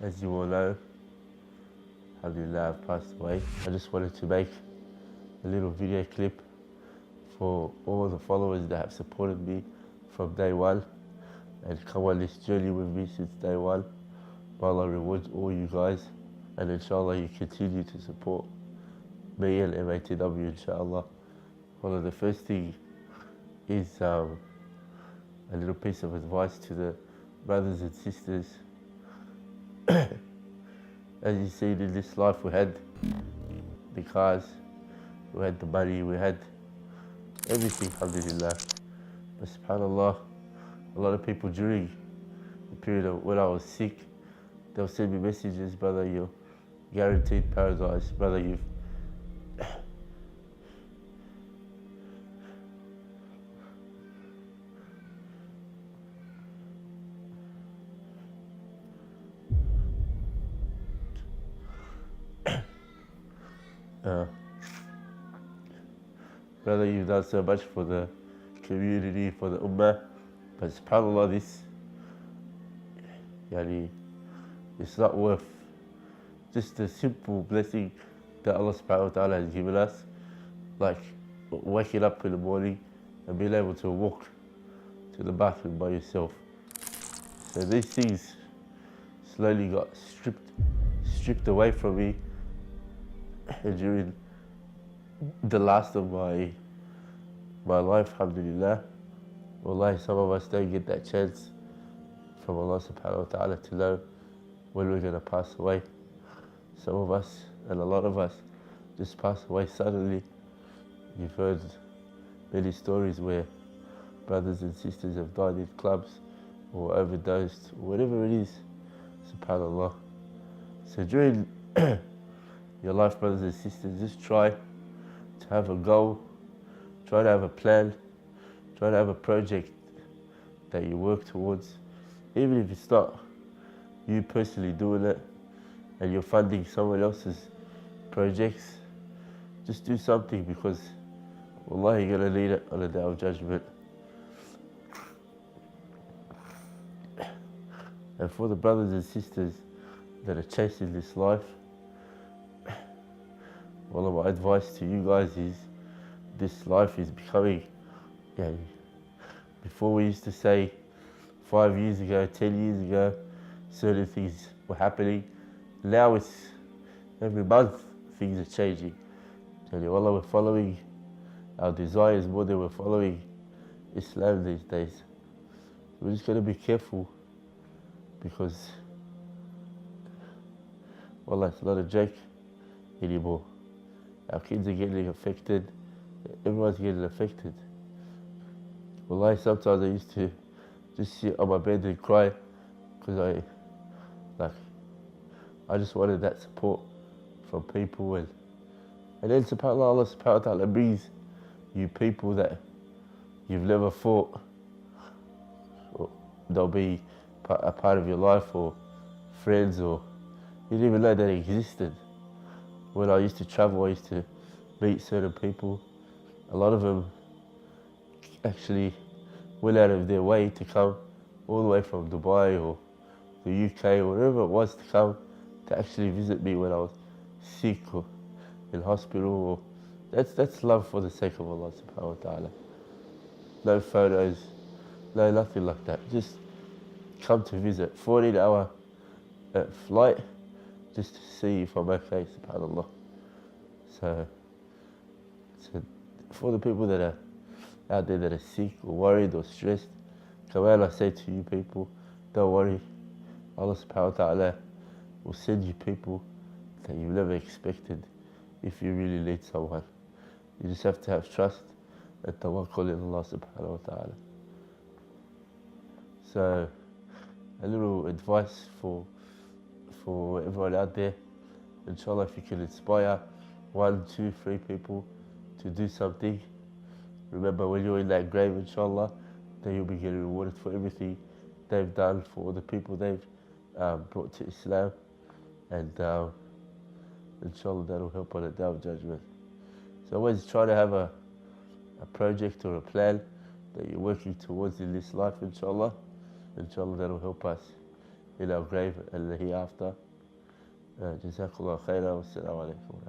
As you all know, alhamdulillah, I've passed away. I just wanted to make a little video clip for all the followers that have supported me from day one and come on this journey with me since day one. May Allah reward all you guys, and inshallah you continue to support me and MATW, inshallah. One of the first thing is a little piece of advice to the brothers and sisters. As you see, in this life we had the cars, we had the money, we had everything, alhamdulillah. But subhanallah, a lot of people during the period of when I was sick, they'll send me messages, brother, you're guaranteed paradise, brother, you've brother, you've done so much for the community, for the ummah, but subhanallah, this, it's not worth just a simple blessing that Allah subhanahu wa ta'ala has given us, like waking up in the morning and being able to walk to the bathroom by yourself. So these things slowly got stripped away from me during the last of my life, alhamdulillah. Wallahi, some of us don't get that chance from Allah subhanahu wa ta'ala to know when we're going to pass away. Some of us, and a lot of us, just pass away suddenly. You've heard many stories where brothers and sisters have died in clubs or overdosed, or whatever it is, subhanallah. So during your life, brothers and sisters, just try to have a goal, try to have a plan, try to have a project that you work towards. Even if it's not you personally doing it and you're funding someone else's projects, just do something, because wallahi, you're going to need it on the day of judgment. And for the brothers and sisters that are chasing this life, one of my advice to you guys is, this life is becoming, before we used to say 5 years ago, 10 years ago, certain things were happening. Now it's every month things are changing. Allah, we're following our desires more than we're following Islam these days. We're just going to be careful, because wallah, it's not a joke anymore. Our kids are getting affected, everyone's getting affected. Wallahi, sometimes I used to just sit on my bed and cry, because I just wanted that support from people, and then subhanAllah, Allah subhanahu wa ta'ala brings you people that you've never thought they'll be a part of your life, or friends, or you didn't even know they existed. When I used to travel, I used to meet certain people. A lot of them actually went out of their way to come all the way from Dubai or the UK or wherever it was to come to actually visit me when I was sick or in hospital. Or that's love for the sake of Allah subhanahu wa ta'ala. No photos, no nothing like that. Just come to visit. 14-hour flight just to see if I'm okay, subhanallah. So for the people that are out there that are sick or worried or stressed, come out, I say to you people, don't worry. Allah subhanahu wa ta'ala will send you people that you never expected if you really need someone. You just have to have trust and tawakkul in Allah subhanahu wa ta'ala. So a little advice for everyone out there. Inshallah, if you can inspire 1, 2, 3 people to do something, remember when you're in that grave, inshallah, then you'll be getting rewarded for everything they've done, for all the people they've brought to Islam, and inshallah that'll help on the day of judgment. So always try to have a project or a plan that you're working towards in this life, inshallah. Inshallah that'll help us إلى grave اللي هي after. جزاك الله خيرا والسلام عليكم.